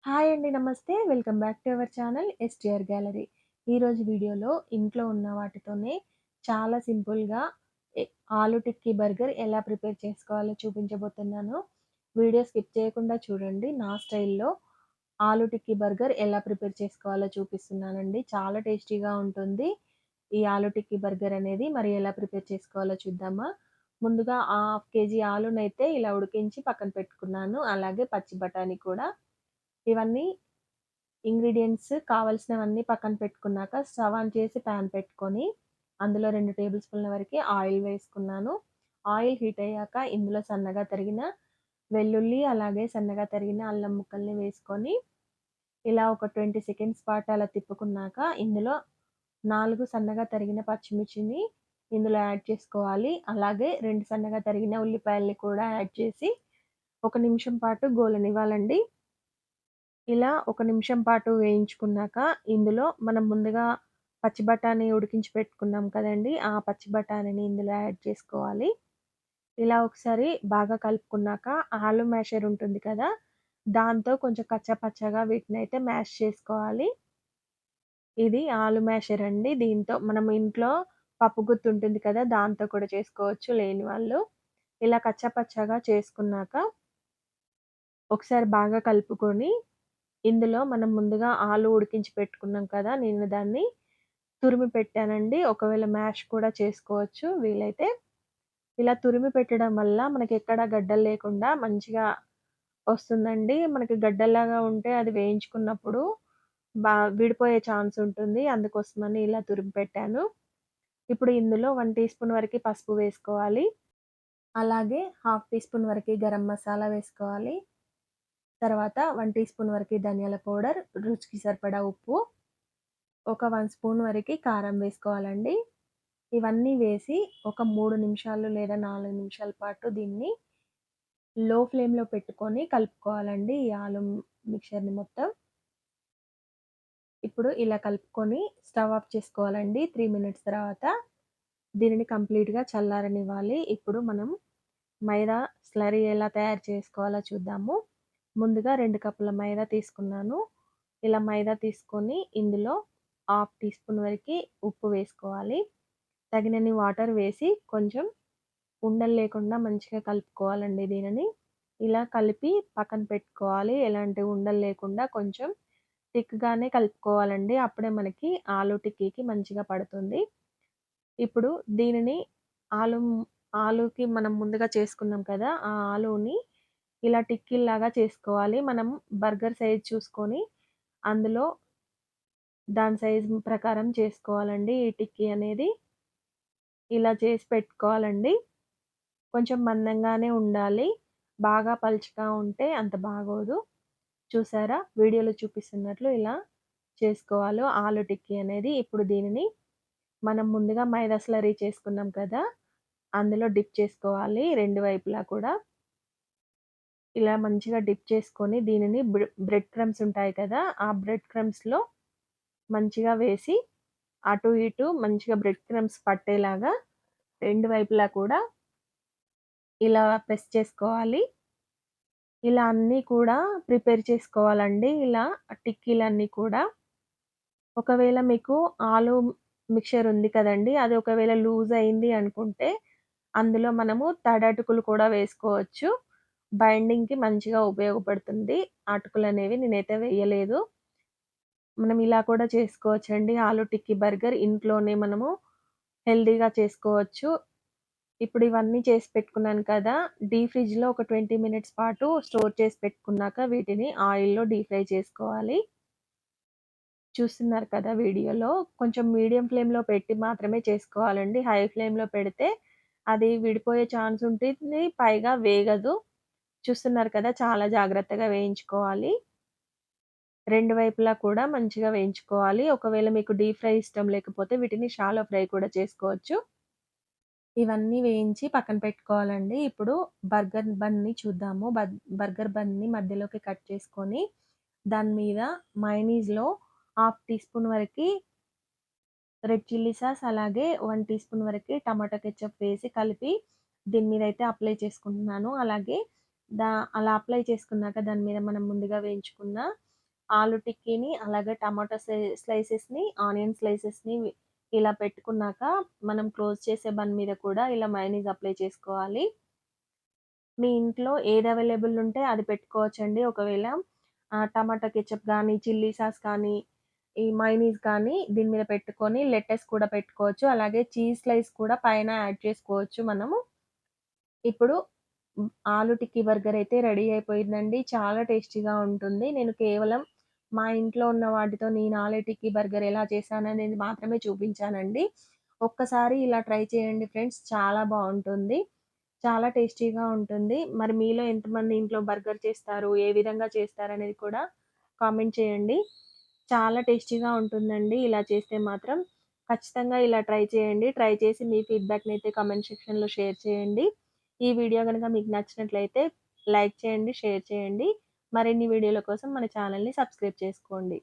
Hi అండి. నమస్తే. Welcome back to our channel STR gallery. ఈరోజు వీడియోలో ఇంట్లో ఉన్న వాటితోనే చాలా సింపుల్‌గా ఎ ఆలు టిక్కీ బర్గర్ ఎలా ప్రిపేర్ చేసుకోవాలో చూపించబోతున్నాను. వీడియో స్కిప్ చేయకుండా చూడండి. నా స్టైల్‌లో ఆలు టిక్కీ బర్గర్ ఎలా ప్రిపేర్ చేసుకోవాలో చూపిస్తున్నానండి. చాలా టేస్టీగా ఉంటుంది. ఈ ఆలు టిక్కీ బర్గర్ అనేది మరి ఎలా ప్రిపేర్ చేసుకోవాలో చూద్దామా? ముందుగా హాఫ్ కేజీ ఆలునైతే ఇలా ఉడికించి పక్కన పెట్టుకున్నాను. అలాగే పచ్చి బఠానీ కూడా. ఇవన్నీ ఇంగ్రీడియెంట్స్ కావాల్సినవన్నీ పక్కన పెట్టుకున్నాక స్టవ్ ఆన్ చేసి పాన్ పెట్టుకొని, అందులో 2 టేబుల్ స్పూన్ల వరకి ఆయిల్ వేసుకున్నాను. ఆయిల్ హీట్ అయ్యాక ఇందులో సన్నగా తరిగిన వెల్లుల్లి, అలాగే సన్నగా తరిగిన అల్లం ముక్కల్ని వేసుకొని, ఇలా ఒక 20 సెకండ్స్ పాటు అలా తిప్పుకున్నాక ఇందులో 4 సన్నగా తరిగిన పచ్చిమిర్చిని ఇందులో యాడ్ చేసుకోవాలి. అలాగే 2 సన్నగా తరిగిన ఉల్లిపాయల్ని కూడా యాడ్ చేసి, ఒక నిమిషం పాటు గోలనివ్వాలండి. ఇలా ఒక నిమిషం పాటు వేయించుకున్నాక, ఇందులో మనం ముందుగా పచ్చి బఠానీ ఉడికించి పెట్టుకున్నాం కదండీ! ఆ పచ్చి బఠానీని ఇందులో యాడ్ చేసుకోవాలి. ఇలా ఒకసారి బాగా కలుపుకున్నాక, ఆలు మ్యాషర్ ఉంటుంది కదా! దాంతో కొంచెం కచ్చా పచ్చాగా వీటినైతే మ్యాష్ చేసుకోవాలి. ఇది ఆలు మ్యాషర్ అండి. దీంతో మనం ఇంట్లో పప్పు గుత్తి ఉంటుంది కదా! దాంతో కూడా చేసుకోవచ్చు లేని వాళ్ళు. ఇలా కచ్చా పచ్చాగా చేసుకున్నాక, ఒకసారి బాగా కలుపుకొని ఇందులో మనం ముందుగా ఆలు ఉడికించి పెట్టుకున్నాం కదా! నేను దాన్ని తురిమి పెట్టానండి. ఒకవేళ మ్యాష్ కూడా చేసుకోవచ్చు వీలైతే. ఇలా తురిమి పెట్టడం వల్ల మనకెక్కడ గడ్డలు లేకుండా మంచిగా వస్తుందండి. మనకి గడ్డల్లాగా ఉంటే అది వేయించుకున్నప్పుడు విడిపోయే ఛాన్స్ ఉంటుంది. అందుకోసమని ఇలా తురిమి పెట్టాను. ఇప్పుడు ఇందులో 1 టీ స్పూన్ వరకి పసుపు వేసుకోవాలి. అలాగే హాఫ్ టీ స్పూన్ వరకి గరం మసాలా వేసుకోవాలి. తర్వాత 1 టీ స్పూన్ వరకి ధనియాల పౌడర్, రుచికి సరిపడా ఉప్పు, ఒక 1 స్పూన్ వరకి కారం వేసుకోవాలండి. ఇవన్నీ వేసి ఒక 3 నిమిషాలు లేదా 4 నిమిషాల పాటు దీన్ని లో ఫ్లేమ్‌లో పెట్టుకొని కలుపుకోవాలండి. ఈ ఆలు మిక్చర్‌ని మొత్తం. ఇప్పుడు ఇలా కలుపుకొని స్టవ్ ఆఫ్ చేసుకోవాలండి. 3 మినిట్స్ తర్వాత దీనిని కంప్లీట్‌గా చల్లారనివ్వాలి. ఇప్పుడు మనం మైదా స్లర్రీ ఎలా తయారు చేసుకోవాలో చూద్దాము. ముందుగా 2 కప్పుల మైదా తీసుకున్నాను. ఇలా మైదా తీసుకొని ఇందులో హాఫ్ టీ స్పూన్ వరకి ఉప్పు వేసుకోవాలి. తగినన్ని వాటర్ వేసి కొంచెం ఉండలు లేకుండా మంచిగా కలుపుకోవాలండి దీనిని. ఇలా కలిపి పక్కన పెట్టుకోవాలి. ఎలాంటి ఉండలు లేకుండా కొంచెం థిక్‌గానే కలుపుకోవాలండి. అప్పుడే మనకి ఆలు టిక్కీకి మంచిగా పడుతుంది. ఇప్పుడు దీనిని ఆలు ఆలుకి మనం ముందుగా చేసుకున్నాం కదా! ఆ ఆలుని ఇలా టిక్కీల్లాగా చేసుకోవాలి. మనం బర్గర్ సైజ్ చూసుకొని అందులో దాని సైజు ప్రకారం చేసుకోవాలండి ఈ టిక్కీ అనేది. ఇలా చేసి పెట్టుకోవాలండి. కొంచెం మందంగానే ఉండాలి. బాగా పలుచగా ఉంటే అంత బాగోదు. చూసారా? వీడియోలో చూపిస్తున్నట్లు ఇలా చేసుకోవాలి ఆలు టిక్కీ అనేది. ఇప్పుడు దీనిని మనం ముందుగా మైదా స్లర్రీ చేసుకున్నాం కదా! అందులో డిప్ చేసుకోవాలి 2 వైపులా కూడా. ఇలా మంచిగా డిప్ చేసుకొని దీనిని బ్రెడ్ క్రమ్స్ ఉంటాయి కదా! ఆ బ్రెడ్ క్రమ్స్‌లో మంచిగా వేసి అటు ఇటు మంచిగా బ్రెడ్ క్రమ్స్ పట్టేలాగా 2 వైపులా కూడా ఇలా ప్రెస్ చేసుకోవాలి. ఇలా అన్నీ కూడా ప్రిపేర్ చేసుకోవాలండి. ఇలా టిక్కీలన్నీ కూడా. ఒకవేళ మీకు ఆలు మిక్చర్ ఉంది కదండీ! అది ఒకవేళ లూజ్ అయింది అనుకుంటే, అందులో మనము తడటుకులు కూడా వేసుకోవచ్చు. బైండింగ్‌కి మంచిగా ఉపయోగపడుతుంది. అటుకులనేవి నేనైతే వేయలేదు. మనం ఇలా కూడా చేసుకోవచ్చండి. ఆలు టిక్కీ బర్గర్ ఇంట్లోనే మనము హెల్తీగా చేసుకోవచ్చు. ఇప్పుడు ఇవన్నీ చేసి పెట్టుకున్నాను కదా! డీప్ ఫ్రిడ్జ్‌లో ఒక 20 మినిట్స్ పాటు స్టోర్ చేసి పెట్టుకున్నాక వీటిని ఆయిల్‌లో డీప్ ఫ్రై చేసుకోవాలి. చూస్తున్నారు కదా వీడియోలో. కొంచెం మీడియం ఫ్లేమ్‌లో పెట్టి మాత్రమే చేసుకోవాలండి. హై ఫ్లేమ్‌లో పెడితే అది విడిపోయే ఛాన్స్ ఉంటుంది. పైగా వేగదు. చూస్తున్నారు కదా! చాలా జాగ్రత్తగా వేయించుకోవాలి. 2 వైపులా కూడా మంచిగా వేయించుకోవాలి. ఒకవేళ మీకు డీప్ ఫ్రై ఇష్టం లేకపోతే వీటిని షాలో ఫ్రై కూడా చేసుకోవచ్చు. ఇవన్నీ వేయించి పక్కన పెట్టుకోవాలండి. ఇప్పుడు బర్గర్ బన్‌ని చూద్దాము. బర్గర్ బన్‌ని మధ్యలోకి కట్ చేసుకొని, దాని మీద మయోనీస్‌లో హాఫ్ టీ స్పూన్ వరకి రెడ్ చిల్లీ సాస్, అలాగే 1 టీ స్పూన్ వరకి టమాటా కెచప్ వేసి కలిపి దీని మీదయితే అప్లై చేసుకుంటున్నాను. అలాగే అలా అప్లై చేసుకున్నాక దాని మీద మనం ముందుగా వేయించుకున్న ఆలు టిక్కీని, అలాగే టమాటా స్లైసెస్‌ని, ఆనియన్ స్లైసెస్‌ని ఇలా పెట్టుకున్నాక, మనం క్లోజ్ చేసే బన్ మీద కూడా ఇలా మయోనీస్ అప్లై చేసుకోవాలి. మీ ఇంట్లో ఏది అవైలబుల్ ఉంటే అది పెట్టుకోవచ్చండి. ఒకవేళ టమాటా కెచప్ గానీ, చిల్లీ సాస్ కానీ, ఈ మయోనీస్ కానీ దీని మీద పెట్టుకొని లెటస్ కూడా పెట్టుకోవచ్చు. అలాగే చీజ్ స్లైస్ కూడా పైన యాడ్ చేసుకోవచ్చు మనము. ఇప్పుడు ఆలు టిక్కీ బర్గర్ అయితే రెడీ అయిపోయిందండి. చాలా టేస్టీగా ఉంటుంది. నేను కేవలం మా ఇంట్లో ఉన్న వాటితో నేను ఆలు టిక్కీ బర్గర్ ఎలా చేశాననేది మాత్రమే చూపించానండి. ఒక్కసారి ఇలా ట్రై చేయండి ఫ్రెండ్స్. చాలా బావుంటుంది. చాలా టేస్టీగా ఉంటుంది. మరి మీలో ఎంతమంది ఇంట్లో బర్గర్ చేస్తారు? ఏ విధంగా చేస్తారనేది కూడా కామెంట్ చేయండి. చాలా టేస్టీగా ఉంటుందండి. ఇలా చేస్తే మాత్రం ఖచ్చితంగా ఇలా ట్రై చేయండి. ట్రై చేసి మీ ఫీడ్‌బ్యాక్‌నైతే కామెంట్ సెక్షన్‌లో షేర్ చేయండి. ఈ వీడియో గనుక మీకు నచ్చినట్లయితే లైక్ చేయండి, షేర్ చేయండి. మరిన్ని వీడియోల కోసం మన ఛానెల్‌ని సబ్స్క్రైబ్ చేసుకోండి.